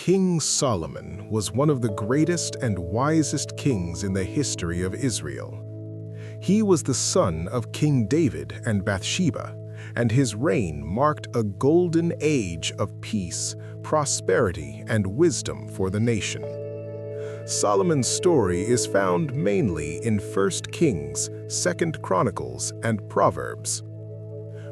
King Solomon was one of the greatest and wisest kings in the history of Israel. He was the son of King David and Bathsheba, and his reign marked a golden age of peace, prosperity, and wisdom for the nation. Solomon's story is found mainly in 1 Kings, 2 Chronicles, and Proverbs.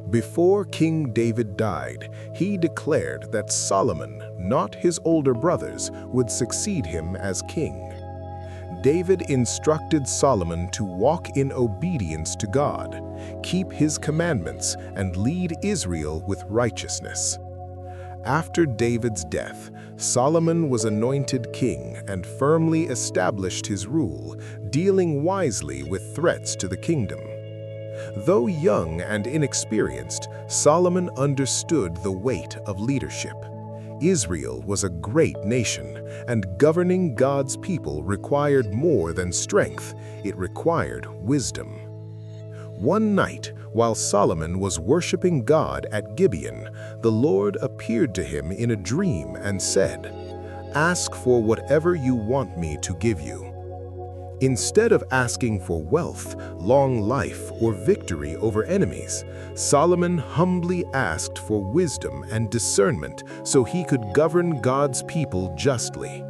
Before King David died, he declared that Solomon, not his older brothers, would succeed him as king. David instructed Solomon to walk in obedience to God, keep his commandments, and lead Israel with righteousness. After David's death, Solomon was anointed king and firmly established his rule, dealing wisely with threats to the kingdom. Though young and inexperienced, Solomon understood the weight of leadership. Israel was a great nation, and governing God's people required more than strength, it required wisdom. One night, while Solomon was worshiping God at Gibeon, the Lord appeared to him in a dream and said, "Ask for whatever you want me to give you." Instead of asking for wealth, long life, or victory over enemies, Solomon humbly asked for wisdom and discernment so he could govern God's people justly.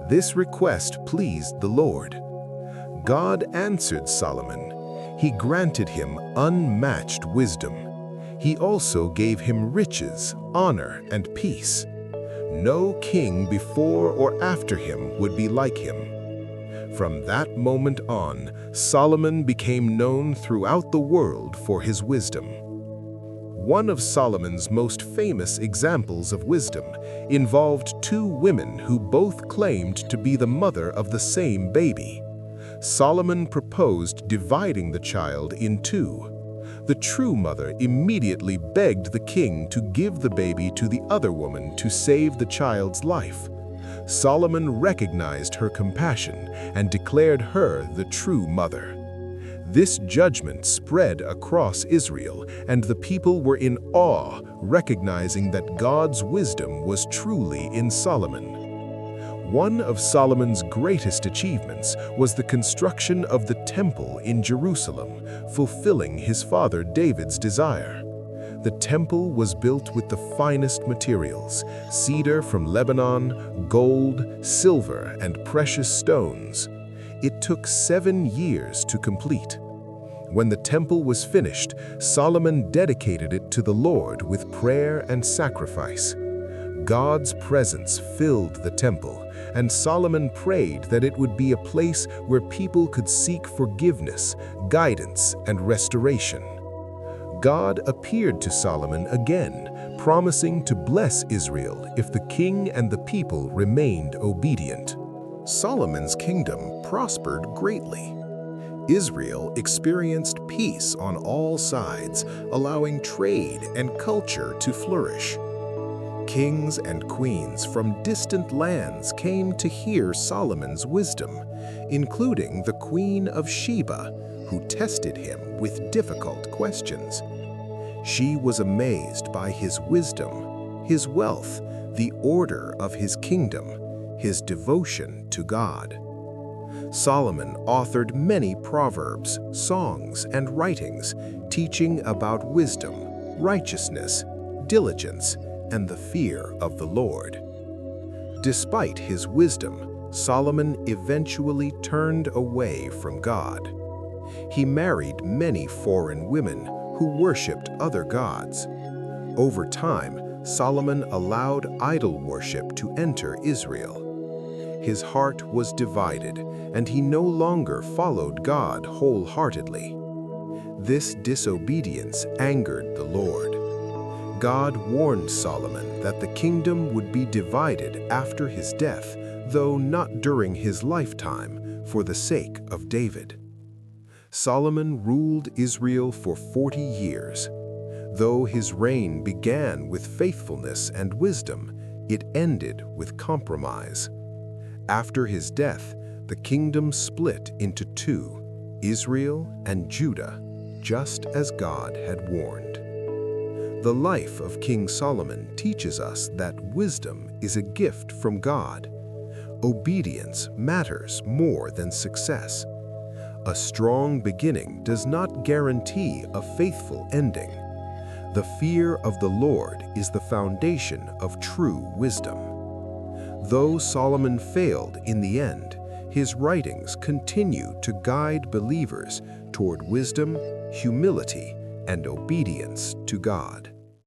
This request pleased the Lord. God answered Solomon. He granted him unmatched wisdom. He also gave him riches, honor, and peace. No king before or after him would be like him. From that moment on, Solomon became known throughout the world for his wisdom. One of Solomon's most famous examples of wisdom involved two women who both claimed to be the mother of the same baby. Solomon proposed dividing the child in two. The true mother immediately begged the king to give the baby to the other woman to save the child's life. Solomon recognized her compassion and declared her the true mother. This judgment spread across Israel, and the people were in awe, recognizing that God's wisdom was truly in Solomon. One of Solomon's greatest achievements was the construction of the temple in Jerusalem, fulfilling his father David's desire. The temple was built with the finest materials, cedar from Lebanon, gold, silver, and precious stones. It took 7 years to complete. When the temple was finished, Solomon dedicated it to the Lord with prayer and sacrifice. God's presence filled the temple, and Solomon prayed that it would be a place where people could seek forgiveness, guidance, and restoration. God appeared to Solomon again, promising to bless Israel if the king and the people remained obedient. Solomon's kingdom prospered greatly. Israel experienced peace on all sides, allowing trade and culture to flourish. Kings and queens from distant lands came to hear Solomon's wisdom, including the Queen of Sheba, who tested him with difficult questions. She was amazed by his wisdom, his wealth, the order of his kingdom, his devotion to God. Solomon authored many proverbs, songs, and writings, teaching about wisdom, righteousness, diligence, and the fear of the Lord. Despite his wisdom, Solomon eventually turned away from God. He married many foreign women who worshipped other gods. Over time, Solomon allowed idol worship to enter Israel. His heart was divided, and he no longer followed God wholeheartedly. This disobedience angered the Lord. God warned Solomon that the kingdom would be divided after his death, though not during his lifetime, for the sake of David. Solomon ruled Israel for 40 years. Though his reign began with faithfulness and wisdom, it ended with compromise. After his death, the kingdom split into two, Israel and Judah, just as God had warned. The life of King Solomon teaches us that wisdom is a gift from God. Obedience matters more than success. A strong beginning does not guarantee a faithful ending. The fear of the Lord is the foundation of true wisdom. Though Solomon failed in the end, his writings continue to guide believers toward wisdom, humility, and obedience to God.